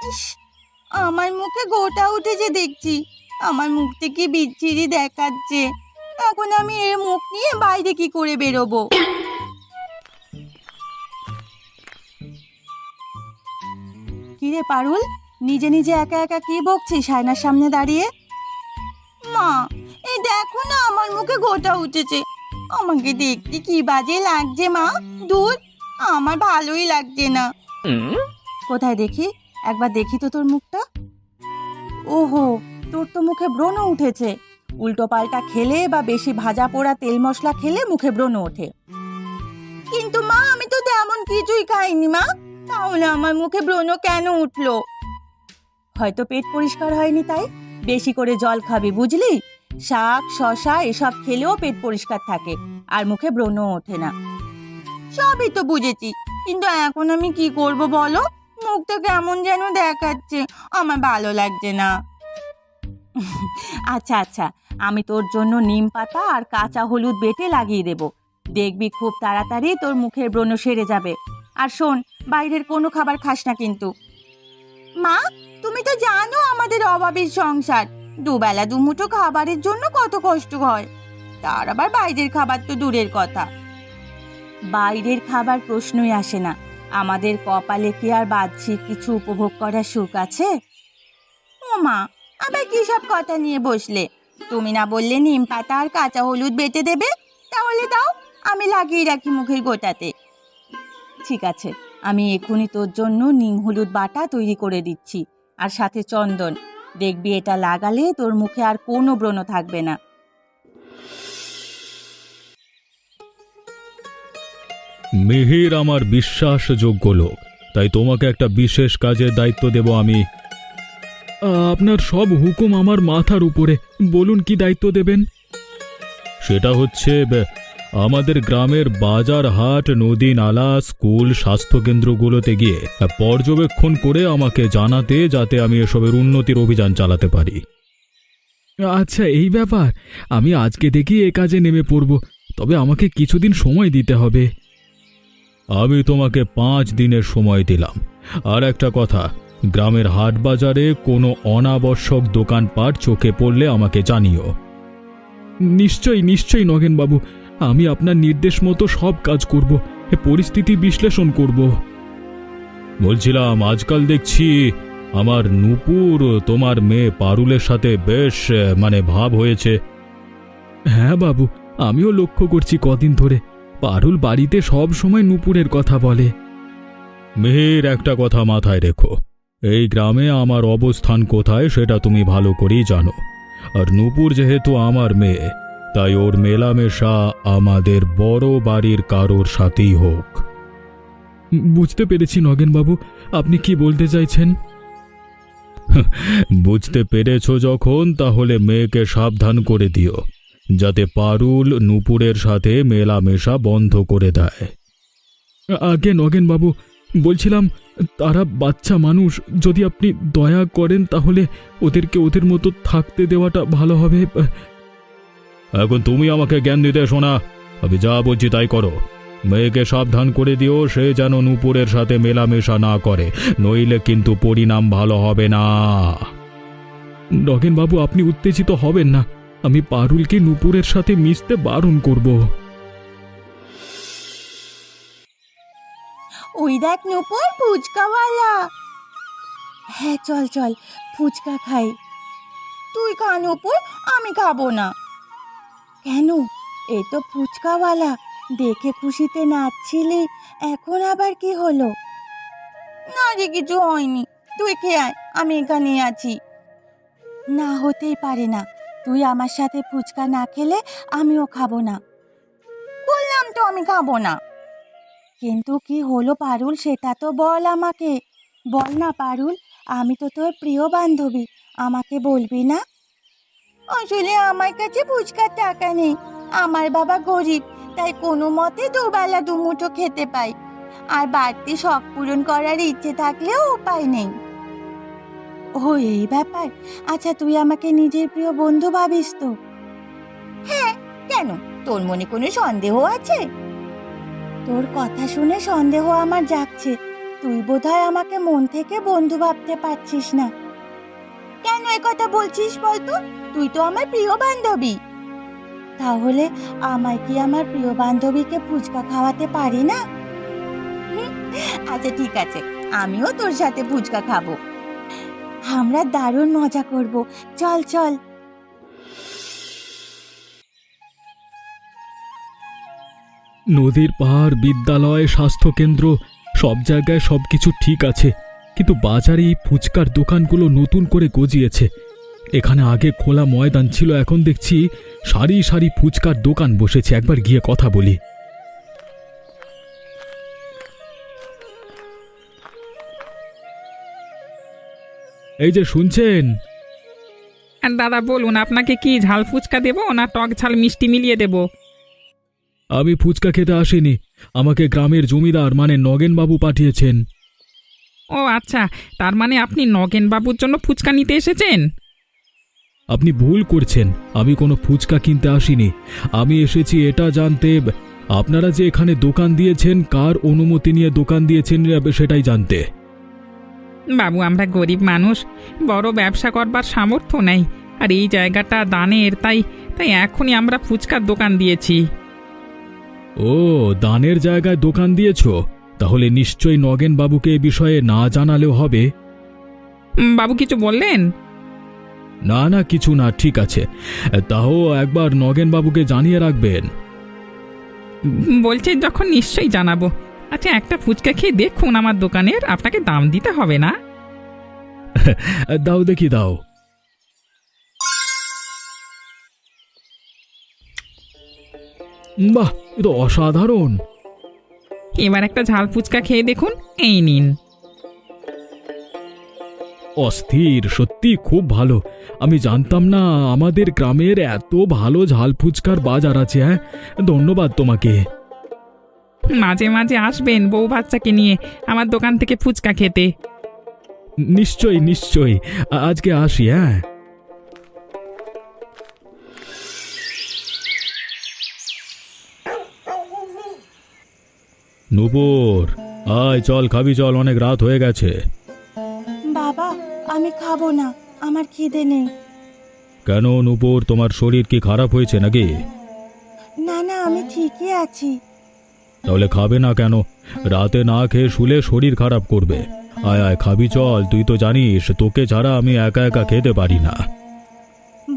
ইস, আমার মুখে গোটা উঠেছে দেখছি। আমার মুখটা কি বিচ্ছিরি দেখাচ্ছে। এখন আমি এর মুখ নিয়ে বাইরে কি করে বেরোবো? কিরে পারুল, নিজে নিজে একা একা কি বকছিস আয়নার সামনে দাঁড়িয়ে? মা, এই দেখো না, আমার মুখে গোটা উঠেছে। আমাকে দেখতে কি বাজে লাগছে মা। দূর, আমার ভালোই লাগছে না। কোথায় দেখি, একবার দেখি তো তোর মুখটা। ওহো, তোর তো মুখে ব্রণ উঠেছে। উল্টো পাল্টা খেলে বা বেশি ভাজা পোড়া তেল মশলা খেলে মুখে ব্রণ ওঠে। কিন্তু মা, আমি তো তেমন কিছুই খাইনি মা, তাহলে আমার মুখে ব্রণ কেন উঠলো? হয়তো পেট পরিষ্কার হয়নি, তাই। বেশি করে জল খাবি, বুঝলি? শাক শশা এসব খেলেও পেট পরিষ্কার থাকে, আর মুখে ব্রণ ওঠে না। সবই তো বুঝেছি, কিন্তু এখন আমি কি করব বলো? মুখটা কেমন যেন দেখাচ্ছে, আমার ভালো লাগছে না। আচ্ছা আচ্ছা, আমি তোর জন্য নিম পাতা আর কাঁচা হলুদ বেটে লাগিয়ে দেব। দেখবি খুব তাড়াতাড়ি তোর মুখের ব্রণ সেরে যাবে। আর শোন, বাইরের কোনো খাবার খাস না কিন্তু। মা, তুমি তো জানো আমাদের অভাবের সংসার। দুবেলা দুমুঠো খাবারের জন্য কত কষ্ট হয়। তার আবার বাইরের খাবার তো দূরের কথা। বাইরের খাবার প্রশ্নই আসে না। আমাদের কপালে কি আর বাহ্যিক কিছু উপভোগ করার সুখ আছে? ও মা, আবার কি সব কথা নিয়ে বসলে? তুমি না বললে নিম পাতা আর কাঁচা হলুদ বেটে দেবে? তাহলে দাও, আমি লাগিয়ে রাখি মুখের গোটাতে। ঠিক আছে, আমি এখনই তোর জন্য নিম হলুদ বাটা তৈরি করে দিচ্ছি, আর সাথে চন্দন। দেখবি এটা লাগালে তোর মুখে আর কোনো ব্রণ থাকবে না। মিহির আমার বিশ্বাসযোগ্য লোক, তাই তোমাকে একটা বিশেষ কাজের দায়িত্ব দেব আমি। আপনার সব হুকুম আমার মাথার উপরে, বলুন কি দায়িত্ব দেবেন। সেটা হচ্ছে আমাদের গ্রামের বাজার হাট নদী নালা স্কুল স্বাস্থ্যকেন্দ্রগুলোতে গিয়ে পর্যবেক্ষণ করে আমাকে জানাতে, যাতে আমি এসবের উন্নতির অভিযান চালাতে পারি। আচ্ছা, এই ব্যাপার। আমি আজকে দেখি এ কাজে নেমে পড়ব, তবে আমাকে কিছুদিন সময় দিতে হবে। আমি তোমাকে 5 দিনের সময় দিলাম। আর একটা কথা, গ্রামের হাট বাজারে কোনো অনাবশ্যক দোকানপাট চোখে পড়লে আমাকে জানিও। নিশ্চয়ই নিশ্চয়ই নগেনবাবু, আমি আপনার নির্দেশ মতো সব কাজ করব, পরিস্থিতি বিশ্লেষণ করব। বলছিলাম, আজকাল দেখছি আমার নূপুর তোমার মেয়ে পারুলের সাথে বেশ ভাব হয়েছে। হ্যাঁ বাবু, আমিও লক্ষ্য করছি কদিন ধরে পারুল বাড়িতে সব সময় নূপুরের কথা বলে। মেয়ের একটা কথা মাথায় রেখো, এই গ্রামে আমার অবস্থান কোথায় সেটা তুমি ভালো করেই জানো। আর নূপুর যেহেতু আমার মেয়ে, তাই ওর মেলামেশা আমাদের বড় বাড়ির কারোর সাথেই হোক। বুঝতে পেরেছি নগেনবাবু, আপনি কি বলতে চাইছেন? বুঝতে পেরেছ যখন, তাহলে মেয়েকে সাবধান করে দিও, যাতে পারুল নূপুরের সাথে মেলামেশা বন্ধ করে দেয়। আগে নগেনবাবু, বলছিলাম তারা বাচ্চা মানুষ, যদি আপনি দয়া করেন তাহলে ওদেরকে ওদের মতো থাকতে দেওয়াটা ভালো হবে। এখন তুমি আমাকে জ্ঞান দিতে শোনা, আমি যা বলছি তাই করো। মেয়েকে সাবধান করে দিও, সে যেন নূপুরের সাথে মেলামেশা না করে, নইলে কিন্তু পরিণাম ভালো হবে না। নগেনবাবু, আপনি উত্তেজিত হবেন না, আমি পারুলকে নূপুরের সাথে মিশতে বারণ করব। ওই দেখ নূপুর, ফুচকাওয়ালা। হ্যাঁ, চল চল, ফুচকা খাই। তুই খা নূপুর, আমি খাবো না। কেন? এই তো ফুচকাওয়ালা, দেখে খুশিতে নাচছিলি, এখন আবার কি হলো? না যে, কিছু হয়নি। তুই খেয়ে আয়, আমি এখানেই আছি। না, হতেই পারে না। তুই আমার সাথে ফুচকা না খেলে আমিও খাবো না। বললাম তো আমি খাবো না। কিন্তু কি হলো পারুল, সেটা তো বল আমাকে। বল না পারুল, আমি তো তোর প্রিয় বান্ধবী, আমাকে বলবি না? আসলে আমার কাছে ফুচকার টাকা নেই। আমার বাবা গরিব, তাই কোনো মতে দুবেলা দুমুঠো খেতে পাই। আর বাড়তি শখ পূরণ করার ইচ্ছে থাকলেও উপায় নেই। ও, এই ব্যাপার। আচ্ছা, তুই আমাকে নিজের প্রিয় বন্ধু ভাবিস তো? হ্যাঁ, কেন? তোর মনে কোনো সন্দেহ আছে? তোর কথা শুনে সন্দেহ আমার জাগছে। তুই বোধহয় আমাকে মন থেকে বন্ধু ভাবতে পারছিস না। কেন এ কথা বলছিস বলতো? তুই তো আমার প্রিয় বান্ধবী। তাহলে আমায় কি আমার প্রিয় বান্ধবীকে ফুচকা খাওয়াতে পারি না? আচ্ছা ঠিক আছে, আমিও তোর সাথে ফুচকা খাবো। আমরা দারুণ মজা করব। চল চল। নদীর পাড়, বিদ্যালয়, স্বাস্থ্যকেন্দ্র সব জায়গায় সবকিছু ঠিক আছে, কিন্তু বাজারে এই ফুচকার দোকানগুলো নতুন করে গজিয়েছে। এখানে আগে খোলা ময়দান ছিল, এখন দেখছি সারি সারি ফুচকার দোকান বসেছে। একবার গিয়ে কথা বলি। এই যে শুনছেন? দাদা বলুন, আপনাকে কি ঝাল ফুচকা দেবো না টক ঝাল মিষ্টি মিলিয়ে দেবো? আমি ফুচকা খেতে আসিনি, আমাকে গ্রামের জমিদার মানে নগেনবাবু পাঠিয়েছেন। ও আচ্ছা, তার মানে আপনি নগেন বাবুর জন্য ফুচকা নিতে এসেছেন? আপনি ভুল করছেন, আমি কোনো ফুচকা কিনতে আসিনি। আমি এসেছি এটা জানতে, আপনারা যে এখানে দোকান দিয়েছেন কার অনুমতি নিয়ে দোকান দিয়েছেন সেটাই জানতে। বাবু, আমরা গরিব মানুষ, বড় ব্যবসা করবার সামর্থ্য নেই, আর এই জায়গাটা দানের, তাই তাই এখনই আমরা ফুচকার দোকান দিয়েছি। ও, দানের জায়গায় দোকান দিয়েছো? তাহলে নিশ্চয়ই নগেন বাবুকে এ বিষয়ে না জানালেও হবে। বাবু কিছু বললেন? না না, কিছু না, ঠিক আছে। তাও একবার নগেন বাবুকে জানিয়ে রাখবেন। বলছেন যখন নিশ্চয়ই জানাবো। আচ্ছা, একটা ফুচকা খেয়ে দেখুন আমার দোকানের, আপনাকে দাম দিতে হবে না। দাও দেখি, দাও। বাহ, এ তো অসাধারণ। এবার একটা ঝাল ফুচকা খেয়ে দেখুন, এই নিন। অস্থির, সত্যি খুব ভালো। আমি জানতাম না আমাদের গ্রামের এত ভালো ঝাল ফুচকার বাজার আছে। হ্যাঁ, ধন্যবাদ তোমাকে। মাঝে মাঝে আসবেন বউ বাচ্চাকে নিয়ে আমার দোকান থেকে ফুচকা খেতে। নিশ্চয়ই নিশ্চয়ই, আজকে আসি। হ্যাঁ, নূপুর, আয় চল, খাবি চল, অনেক রাত হয়ে গেছে। বাবা, আমি খাবো না, আমার খিদে নেই। কেন নূপুর, তোমার শরীর কি খারাপ হয়েছে নাকি? না না, আমি ঠিকই আছি। তাহলে খাবে না কেন? রাতে না খেয়ে শুলে শরীর খারাপ করবে। আয় আয়, খাবি চল, তুই তো জানিস তোকে ছাড়া আমি একা একা খেতে পারি না।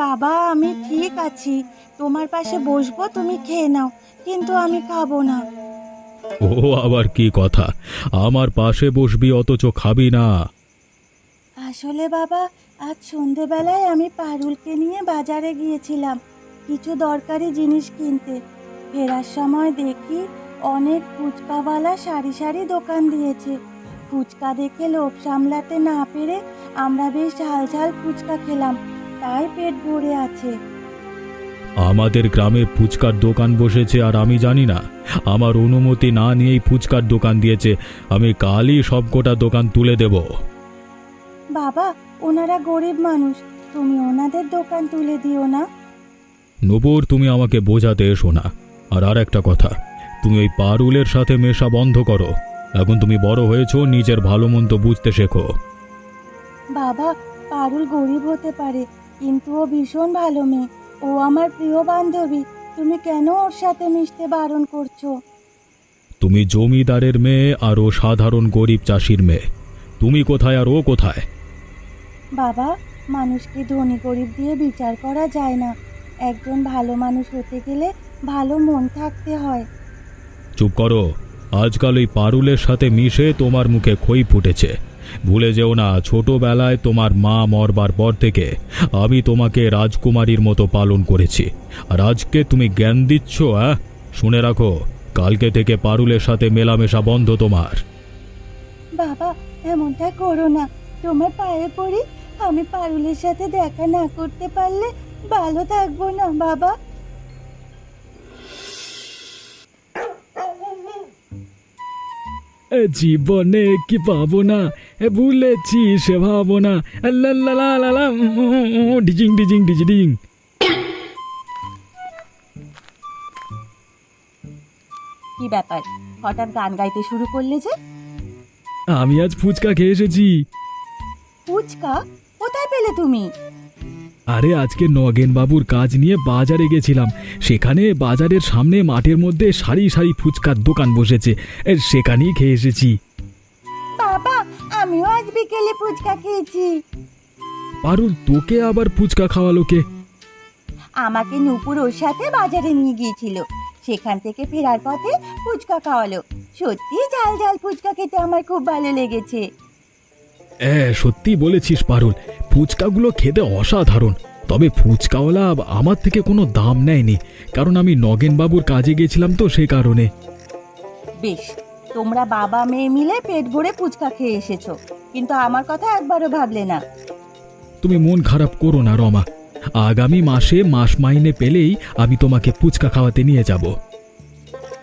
বাবা, আমি ঠিক আছি, তোমার পাশে বসবো, তুমি খেয়ে নাও, কিন্তু আমি খাবো না। ও আবার কি কথা, আমার পাশে বসবি অথচ খাবি না? আসলে বাবা, আজ সন্ধেবেলায় আমি পারুলকে নিয়ে বাজারে গিয়েছিলাম কিছু দরকারি জিনিস কিনতে। ফেরার সময় দেখি অনেক ফুচকাওয়ালা সারি সারি দোকান দিয়েছে। ফুচকা দেখে লোভ সামলাতে না পেরে আমরা বেশ ঝাল ঝাল ফুচকা খেলাম, তাই পেট ভরে আছে। আমাদের গ্রামে ফুচকার দোকান বসেছে আর আমি জানি না? আমার অনুমতি না নিয়েই ফুচকার দোকান দিয়েছে। আমি কালই সবকটা দোকান তুলে দেব। বাবা, ওনারা গরিব মানুষ, তুমি ওনাদের দোকান তুলে দিও না। নূপুর, তুমি আমাকে বোঝাতে এসো না। আর একটা কথা, তুমি ওই পারুলের সাথে মেশা বন্ধ করো। এখন তুমি বড় হয়েছো, নিজের ভালো মন্দ বুঝতে শেখো। বাবা, পারুল গরিব হতে পারে, কিন্তু ও ভীষণ ভালো মেয়ে, ও আমার প্রিয় বান্ধবী। তুমি কেন ওর সাথে মিশতে বারণ করছো? তুমি জমিদারের মেয়ে আর ও সাধারণ গরিব চাষির মেয়ে। তুমি কোথায় আর ও কোথায়? বাবা, মানুষকে ধনী গরিব দিয়ে বিচার করা যায় না। একজন ভালো মানুষ হতে গেলে ভালো মন থাকতে হয়। চুপ করো। আজকাল ওই পারুলের সাথে মিশে তোমার মুখে খই ফুটেছে। ভুলে যেও না, ছোটবেলায় তোমার মা মরবার পর থেকে আমি তোমাকে রাজকুমারীর মতো পালন করেছি। আর আজকে তুমি জ্ঞান দিচ্ছ? শুনে রাখো, কালকে থেকে পারুলের সাথে মেলামেশা বন্ধ তোমার। বাবা, এমনটা করো না, তোমার পায়ে পড়ি। আমি পারুলের সাথে দেখা না করতে পারলে ভালো থাকবো না বাবা। জীবনে কি পাবো না, ভুলেছি সে ভাবো না। ডিজিং ডিজিং ডিজিং। কি ব্যাপার, হঠাৎ গান গাইতে শুরু করলে যে? আমি আজ ফুচকা খেয়ে এসেছি। ফুচকা কোথায় পেলে তুমি? আরে আজকে নগেন বাবুর কাজ নিয়ে বাজারে গেছিলাম। সেখানে বাজারের সামনে মাঠের মধ্যে সারি সারি ফুচকার দোকান বসেছে, সেখানেই খেয়ে এসেছি। বাবা, আমিও আজ বিকেলে ফুচকা খেয়েছি। পারুল, তোকে আবার ফুচকা খাওয়ালো কে? আমাকে নূপুর ওর সাথে বাজারে নিয়ে গিয়েছিল, সেখান থেকে ফেরার পথে ফুচকা খাওয়ালো। সত্যি ঝাল ঝাল ফুচকা খেতে আমার খুব ভালো লেগেছে। সত্যি বলেছিস পারুল, ফুচকাগুলো খেতে অসাধারণ। তবে ফুচকাওয়ালা আমার থেকে কোনো দাম নেয়নি, কারণ আমি নগেন বাবুর কাজে গেছিলাম তো, সে কারণে। বেশ, তোমরা বাবা মেয়ে মিলে পেট ভরে ফুচকা খেয়ে এসেছো, কিন্তু আমার কথা একবারও ভাবলে না। তুমি মন খারাপ করো না রমা, আগামী মাসে মাস মাইনে পেলেই আমি তোমাকে ফুচকা খাওয়াতে নিয়ে যাব।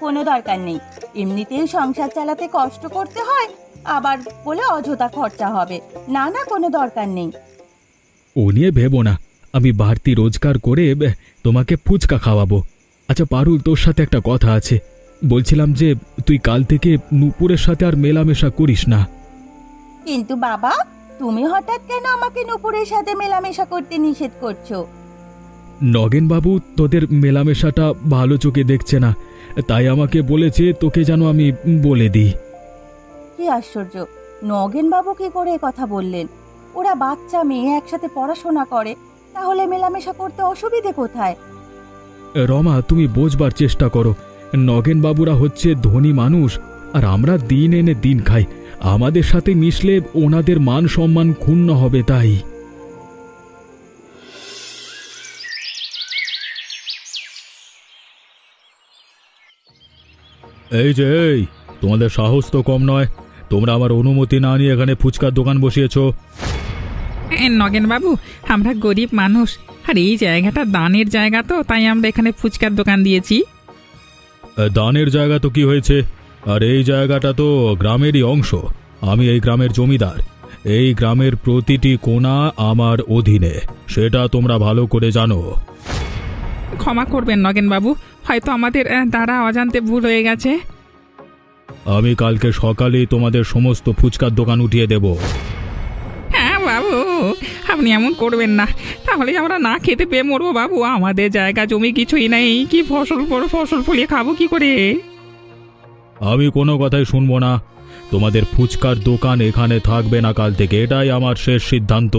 কোনো দরকার নেই, এমনিতেই সংসার চালাতে কষ্ট করতে হয়, আবার বলে অযথা খরচা হবে। না না, কোনো দরকার নেই। ও নিয়ে ভেবো না, আমি বাড়তি রোজগার করে তোমাকে ফুচকা খাওয়াবো। আচ্ছা পারুল, তোর সাথে একটা কথা আছে। বলছিলাম যে তুই কাল থেকে নূপুরের সাথে আর মেলামেশা করিস না। কিন্তু বাবা, তুমি হঠাৎ কেন আমাকে নূপুরের সাথে মেলামেশা করতে নিষেধ করছো? নগেন বাবু তোদের মেলামেশাটা ভালো চোখে দেখছে না, তাই আমাকে বলেছে তোকে যেন আমি বলে দিই। কি আশ্চর্য, নগেন বাবু কি করে এ কথা বললেন? ওরা বাচ্চা মেয়ে একসাথে পড়াশোনা করে, তাহলে মেলামেশা করতে অসুবিধে কোথায়? রমা, তুমি বোঝবার চেষ্টা করো। নগেন বাবুরা হচ্ছে ধনী মানুষ, আর আমরা দিন এনে দিন খাই। আমাদের সাথে মিশলে ওনাদের মান সম্মান ক্ষুণ্ণ হবে। তাই এই তোমাদের সাহস তো কম নয়, তোমরা আমার অনুমতি না নিয়ে এখানে ফুচকার দোকান বসিয়েছো। নগেন বাবু, আমরা গরিব মানুষ, আর এই জায়গাটা দানের জায়গা, তো তাই আমরা এখানে ফুচকার দোকান দিয়েছি। দানের জায়গা তো কি হয়েছে, আর এই জায়গাটা তো গ্রামেরই অংশ। আমি এই গ্রামের জমিদার, এই গ্রামের প্রতিটি কোণা আমার অধীনে, সেটা তোমরা ভালো করে জানো। ক্ষমা করবেন নগেন বাবু, হয়তো আমাদের দ্বারা অজান্তে ভুল হয়ে গেছে। আমি কালকে সকালেই তোমাদের সমস্ত ফুচকার দোকান উঠিয়ে দেব। হ্যাঁ বাবু, আপনি এমন করবেন না, তাহলে আমরা না খেতে পেয়ে মরবো বাবু। আমাদের জায়গা জমি কিছুই নেই, কি ফসল ফলিয়ে খাবো কি করে? আমি কোনো কথাই শুনবো না। তোমাদের ফুচকার দোকান এখানে থাকবে না কাল থেকে, এটাই আমার শেষ সিদ্ধান্ত।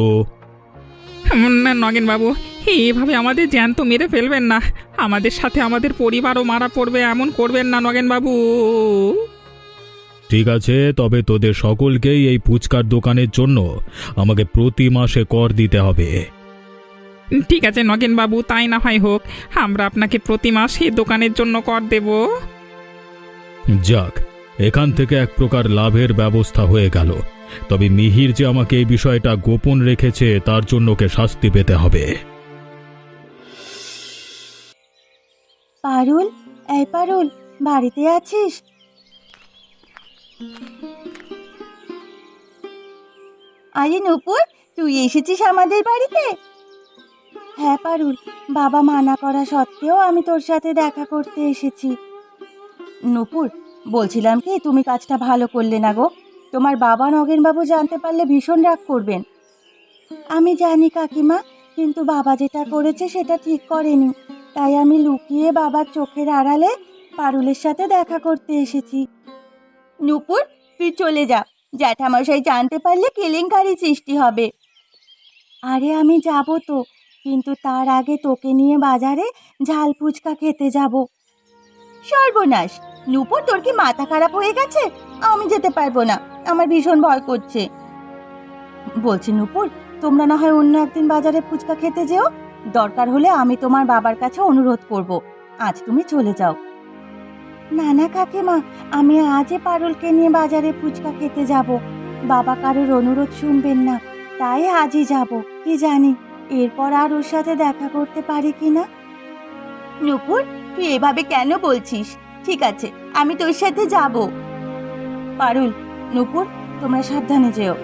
নগেন বাবু, এভাবে আমাদের জ্যান্ত মেরে ফেলবেন না। আমাদের সাথে আমাদের পরিবারও মারা পড়বে, এমন করবেন না নগেন বাবু। ঠিক আছে, তবে তোদের সকলকেই এই ফুচকার দোকানের জন্য আমাকে প্রতি মাসে কর দিতে হবে। ঠিক আছে নগেন বাবু, তাই না হয় হোক, আমরা আপনাকে প্রতি মাসে দোকানের জন্য কর দেব। যাক, এখান থেকে এক প্রকার লাভের ব্যবস্থা হয়ে গেল। তবে মিহির যে আমাকে এই বিষয়টা গোপন রেখেছে, তার জন্য ওকে শাস্তি পেতে হবে। পারুল, এই পারুল, বাড়িতে আছিস? আরে নূপুর, তুই এসেছিস আমাদের বাড়িতে? হ্যাঁ পারুল, বাবা মানা করা সত্ত্বেও আমি তোর সাথে দেখা করতে এসেছি। নূপুর, বলছিলাম কি, তুমি কাজটা ভালো করলে না গো। তোমার বাবা নগেনবাবু জানতে পারলে ভীষণ রাগ করবেন। আমি জানি কাকিমা, কিন্তু বাবা যেটা করেছে সেটা ঠিক করেনি, তাই আমি লুকিয়ে বাবার চোখের আড়ালে পারুলের সাথে দেখা করতে এসেছি। নূপুর, তুই চলে যা, জ্যাঠামশাই জানতে পারলে কেলেঙ্কারি সৃষ্টি হবে। আরে আমি যাব তো, কিন্তু তার আগে তোকে নিয়ে বাজারে ঝাল ফুচকা খেতে যাব। সর্বনাশ! নূপুর, তোর কি মাথা খারাপ হয়ে গেছে? আমি যেতে পারবো না, আমার ভীষণ ভয় করছে। বলছি নূপুর, তোমরা না হয় অন্য একদিন বাজারে ফুচকা খেতে যেও, দরকার হলে আমি তোমার বাবার কাছে অনুরোধ করব। আজ তুমি চলে যাও। না না কাকিমা, আমি আজই পারুলকে নিয়ে বাজারে ফুচকা খেতে যাব। বাবা কারোর অনুরোধ শুনবেন না, তাই আজই যাব। কি জানি এরপর আর ওর সাথে দেখা করতে পারি কিনা। নূপুর, তুই এভাবে কেন বলছিস? ঠিক আছে, আমি তোর সাথে যাব। পারুল, নূপুর, তোমরা সাবধানে যেও।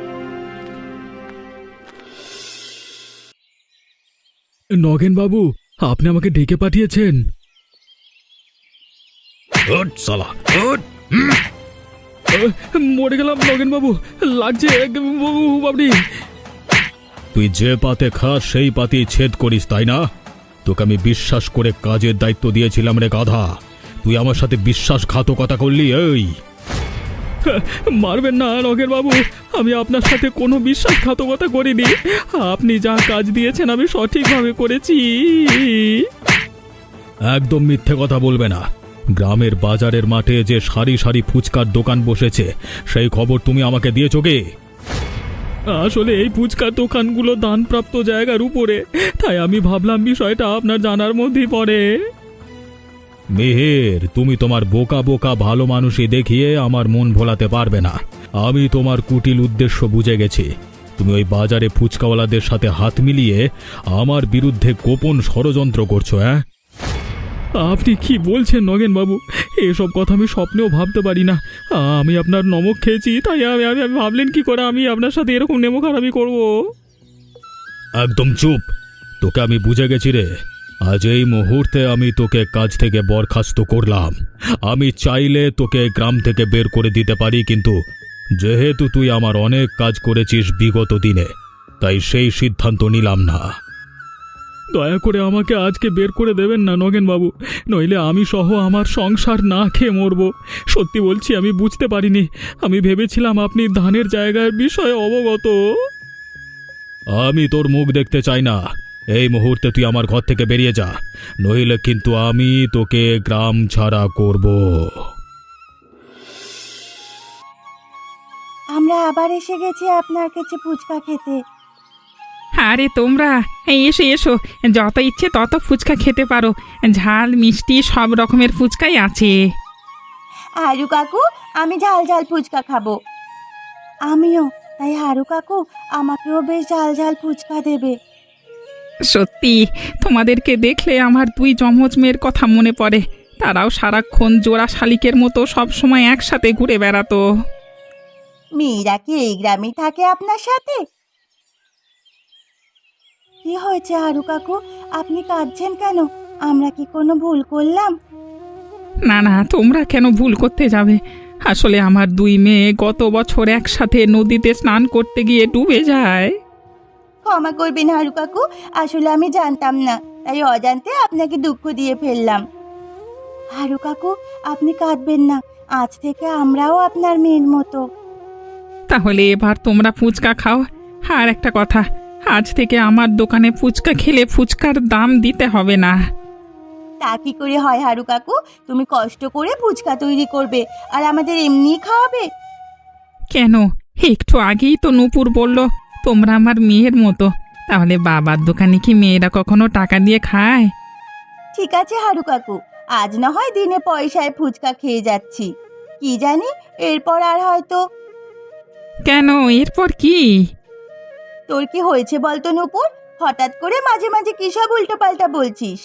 নগেন বাবু, আপনি আমাকে ডেকে পাঠিয়েছেন? মরে গেলাম নগেন বাবু, লাগছে বাবরি। তুই যে পাতে খাস সেই পাতেই ছেদ করিস, তাই না? তোকে আমি বিশ্বাস করে কাজের দায়িত্ব দিয়েছিলাম রে গাধা, তুই আমার সাথে বিশ্বাসঘাতকতা করলি। এই মারবেন না নগেন বাবু, আমি আপনার সাথে কোনো বিশ্বাসঘাতকতা করিনি। আপনি যা কাজ দিয়েছেন আমি সঠিকভাবে করেছি। একদম মিথ্যে কথা বলবে না। গ্রামের বাজারের মাঠে যে সারি সারি ফুচকার দোকান বসেছে সেই খবর তুমি আমাকে দিয়েছো কি? আসলে এই ফুচকার দোকানগুলো দানপ্রাপ্ত জায়গার উপরে, তাই আমি ভাবলাম বিষয়টা আপনার জানার মধ্যেই পড়ে। মেহের, তুমি তোমার বোকা বোকা ভালো মানুষই দেখিয়ে আমার মন ভোলাতে পারবে না। আমি তোমার কুটিল উদ্দেশ্য বুঝে গেছি। তুমি ওই বাজারে ফুচকাওয়ালাদের সাথে হাত মিলিয়ে আমার বিরুদ্ধে গোপন ষড়যন্ত্র করছো। হ্যাঁ, আপনি কি বলছেন নগেন বাবু? এসব কথা আমি স্বপ্নেও ভাবতে পারি না। আমি আপনার নমক খেয়েছি, তাই আমি ভাবলেন কি করে আমি আপনার সাথে এরকম নেমো খারাপি করব? একদম চুপ। তোকে আমি বুঝে গেছি রে। আজ এই মুহূর্তে আমি তোকে কাজ থেকে বরখাস্ত করলাম। আমি চাইলে তোকে গ্রাম থেকে বের করে দিতে পারি, কিন্তু যেহেতু তুই আমার অনেক কাজ করেছিস বিগত দিনে, তাই সেই সিদ্ধান্ত নিলাম না। দয়া করে আমাকে আজকে বের করে দেবেন না নগেন বাবু, নইলে আমি সহ আমার সংসার না খেয়ে মরব। সত্যি বলছি, আমি বুঝতে পারিনি। আমি ভেবেছিলাম আপনি ধানের জায়গার বিষয়ে অবগত। আমি তোর মুখ দেখতে চাই না। এই মুহূর্তে তুই আমার ঘর থেকে বেরিয়ে যা, নইলে কিন্তু আমি তোকে গ্রাম ছাড়া করব। আমরা আবার এসে গেছি আপনার কাছে ফুচকা খেতে। আরে তোমরা এসো এসো, যত ইচ্ছে তত ফুচকা খেতে পারো। ঝাল মিষ্টি সব রকমের ফুচকাই আছে। হারু কাকু, আমি ঝাল ঝাল ফুচকা খাবো। আমিও তাই। হারু কাকু, আমাকেও বেশ ঝাল ঝাল ফুচকা দেবে। সত্যি তোমাদেরকে দেখলে আমার দুই যমজ মেয়ের কথা মনে পড়ে। তারাও সারাক্ষণ জোড়া শালিকের মতো সব সময় একসাথে ঘুরে বেড়াতো। মেয়েরা কি এই গ্রামে থাকে আপনার সাথে? কি হয়েছে হারু কাকু, আপনি কাঁদছেন কেন? আমরা কি কোনো ভুল করলাম? না না, তোমরা কেন ভুল করতে যাবে? আসলে আমার দুই মেয়ে গত বছর একসাথে নদীতে স্নান করতে গিয়ে ডুবে যায়। ক্ষমা করবেন হারু কাকু, আসলে আমি জানতাম না, তাই অজান্তে আপনাকে দুঃখ দিয়ে ফেললাম। হারু কাকু, আপনি কাঁদবেন না। আজ থেকে আমরাও আপনার মেয়ের মতো। তাহলে এবার তোমরা ফুচকা খাও। আর একটা কথা, আজ থেকে আমার দোকানে ফুচকা খেলে ফুচকার দাম দিতে হবে না। তা কি করে হয় হারু কাকু? তুমি কষ্ট করে ফুচকা তৈরি করবে আর আমাদের এমনিই খাওয়াবে? কেন, একটু আগেই তো নূপুর বলল তোমরা আমার মেয়ের মতো। তাহলে বাবার দোকানে কি মেয়েরা কখনো টাকা দিয়ে খায়? ঠিক আছে হারু কাকু, আজ না হয় দিনে পয়সায় ফুচকা খেয়ে যাচ্ছি, কি জানি এরপর আর হয়তো। কেন, এরপর কি? তোর কি হয়েছে বলতো নূপুর? হঠাৎ করে মাঝে মাঝে কি সব উল্টোপাল্টা বলছিস?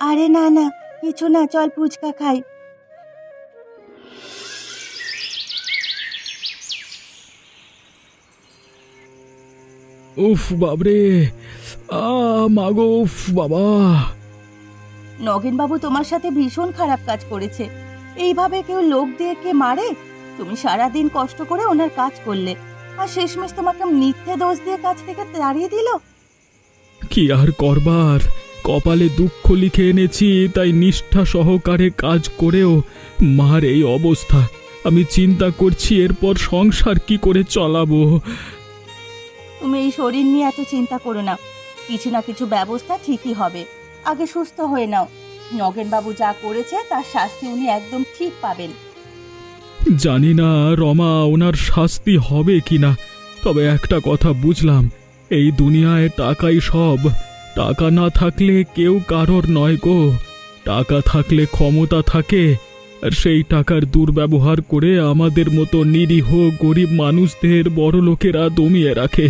আরে না না, কিছু না, চল ফুচকা খাই। উফ বাবরে, মাগো, উফ বাবা। নগেন বাবু তোমার সাথে ভীষণ খারাপ কাজ করেছে। এইভাবে কেউ লোক দিয়ে কে মারে? তুমি সারাদিন কষ্ট করে ওনার কাজ করলে, আর শেষমেশ তোমাকে মিথ্যে দোষ দিয়ে কাজ থেকে তাড়িয়ে দিল। কি আর করবার, কপালে দুঃখ লিখে এনেছি, তাই নিষ্ঠা সহকারে কাজ করেও মার এই অবস্থা। আমি চিন্তা করছি এরপর সংসার কি করে চালাবো। তুমি এই শরীর নিয়ে এত চিন্তা করো না, কিছু না কিছু ব্যবস্থা ঠিকই হবে। আগে সুস্থ হয়ে নাও। নগেন বাবু যা করেছে তার শাস্তি উনি একদম ঠিক পাবেন। জানি না রমা, ওনার শাস্তি হবে কিনা, তবে একটা কথা বুঝলাম, এই দুনিয়ায় টাকাই সব। টাকা না থাকলে কেউ কারোর নয় গো। টাকা থাকলে ক্ষমতা থাকে, আর সেই টাকার দুর্ব্যবহার করে আমাদের মতো নিরীহ গরিব মানুষদের বড় লোকেরা দমিয়ে রাখে।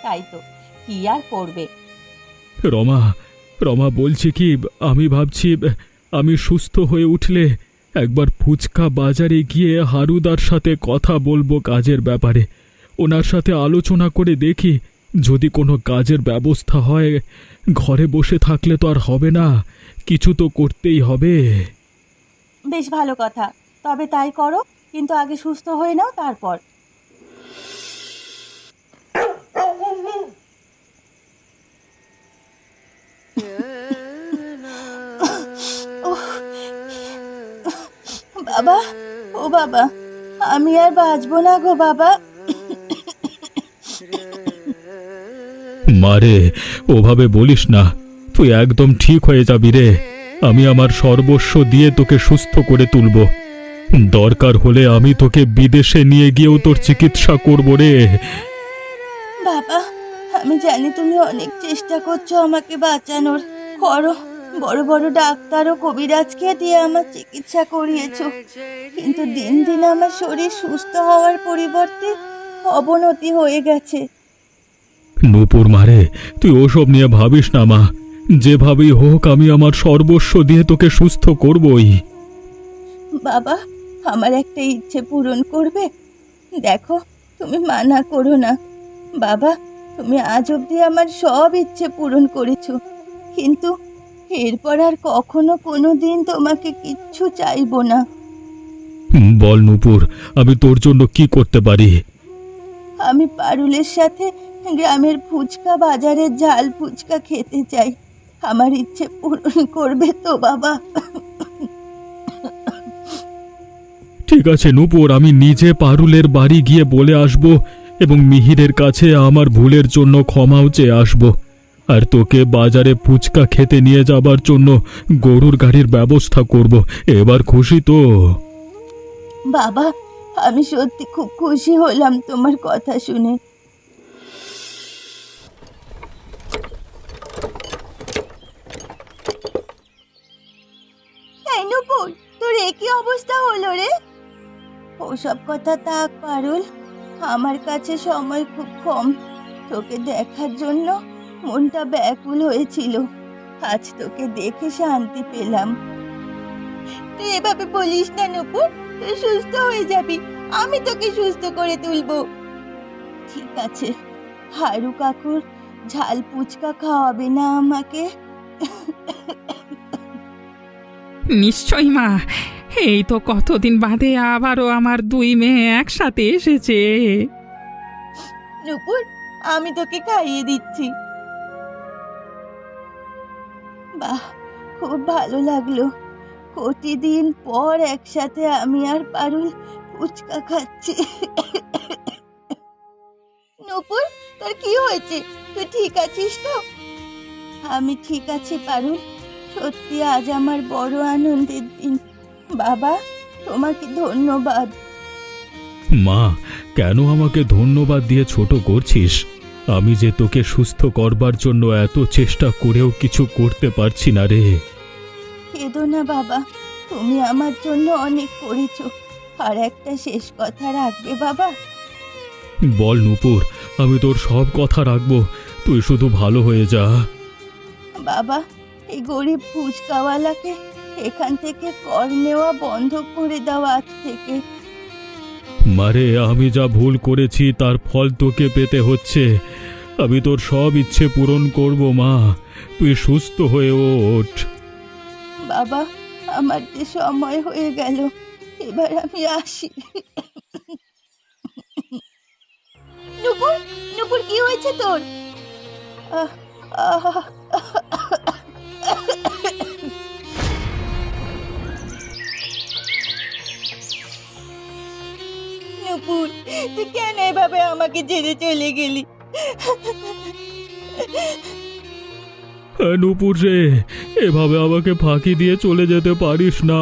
তাই তো, কি আর করবে। রমা, রমা বলছি কি, আমি ভাবছি আমি সুস্থ হয়ে উঠলে একবার ফুচকা বাজারে গিয়ে হারুদার সাথে কথা বলবো কাজের ব্যাপারে। ওনার সাথে আলোচনা করে দেখি যদি কোনো কাজের ব্যবস্থা হয়। ঘরে বসে থাকলে তো আর হবে না, কিছু তো করতেই হবে। বেশ ভালো কথা, তবে তাই করো, কিন্তু আগে সুস্থ হয়ে নাও তারপর। উফ, বাবা, ও বাবা, আমি আর বাঁচবো না গো বাবা। মারে, ওভাবে বলিস না, তুই একদম ঠিক হয়ে যাবি রে। আমি আমার সর্বস্ব দিয়ে তোকে সুস্থ করে তুলব। দরকার হলে আমি তোকে বিদেশে নিয়ে গিয়েও তোর চিকিৎসা করব রে। বাবা, আমি জানি তুমি অনেক চেষ্টা করছো আমাকে বাঁচানোর, করো, বড় বড় ডাক্তার ও কবিরাজকে দিয়ে আমার চিকিৎসা করিয়েছো, কিন্তু দিন দিন আমার শরীর সুস্থ হওয়ার পরিবর্তে অবনতি হয়ে গেছে। নূপুর মারে, তুই ওসব নিয়ে ভাবিস না মা। যেভাবেই হোক আমি আমার সর্বস্ব দিয়ে তোকে সুস্থ করবই। বাবা, আমার একটা ইচ্ছে পূরণ করবে? দেখো, তুমি মানা করো না। বাবা, তুমি আজ অবধি আমার সব ইচ্ছে পূরণ করেছো, কিন্তু এরপর আর কখনো কোনো দিন তোমাকে কিচ্ছু চাইবো না। বল নূপুর, আমি তোর জন্য কি করতে পারি? আমি পারুলের সাথে গ্রামের ফুচকা বাজারের ঝাল ফুচকা খেতে চাই। আমার ইচ্ছে পূরণ করবে তো বাবা? ঠিক আছে নূপুর, আমি নিজে পারুলের বাড়ি গিয়ে বলে আসব এবং মিহিরের কাছে আমার ভুলের জন্য ক্ষমাও চেয়ে আসব। আর তোকে বাজারে ফুচকা খেতে নিয়ে যাবার জন্য গরুর গাড়ির ব্যবস্থা করব। এবার খুশি তো? বাবা, আমি সত্যি খুব খুশি হলাম তোমার কথা শুনে। এই নূপুর, তোর একই অবস্থা হলো রে? ওসব কথা থাক পারুল, আমার কাছে সময় খুব কম। তোকে দেখার জন্য মনটা ব্যাকুল হয়েছিল, আজ তোকে দেখে শান্তি পেলাম। তুই এভাবে বলিস না নূপুর, তুই সুস্থ হয়ে যাবি, আমি তোকে সুস্থ করে তুলবো। ঠিক আছে, হারু কাকুর ঝাল ফুচকা খাওয়াবে না আমাকে? নিশ্চয়ই মা, এই তো কতদিন বাদে আবারও আমার দুই মেয়ে একসাথে এসেছে। নূপুর, আমি তোকে খাইয়ে দিচ্ছি। বাহ, খুব ভালো লাগলো, প্রতিদিন পর একসাথে আমি আর পারুল ফুচকা খাচ্ছি। নূপুর, তোর কি হয়েছে? তুই ঠিক আছিস তো? আমি ঠিক আছি পারুল, সত্যি আজ আমার বড় আনন্দের দিন। বাবা, তোমাকে ধন্যবাদ। মা, কেন আমাকে ধন্যবাদ দিয়ে ছোট করছিস? আমি যে তোকে সুস্থ করবার জন্য এত চেষ্টা করেও কিছু করতে পারছি না রে। কেঁদো না বাবা, তুমি আমার জন্য অনেক করেছো। আর একটা শেষ কথা রাখবে বাবা? বল নূপুর, আমি তোর সব কথা রাখবো, তুই শুধু ভালো হয়ে যা। বাবা, এই গরিব ফুচকাওয়ালাকে এখান থেকে কর নেওয়া বন্ধ করে দাও আজ থেকে। মারে, আমি যা ভুল করেছি তার ফল তোকে পেতে হচ্ছে। আমি তোর সব ইচ্ছে পূরণ করব মা, তুই সুস্থ হয়ে ওঠ। বাবা, আমার যে সময় হয়ে গেল, এবার আমি আসি। নূপুর, নূপুর, কি হয়েছে তোর? আহ, আহ, নূপুর, তুই কেন এভাবে আমাকে ছেড়ে চলে গেলি? নূপুর রে, এভাবে আমাকে ফাঁকি দিয়ে চলে যেতে পারিস না।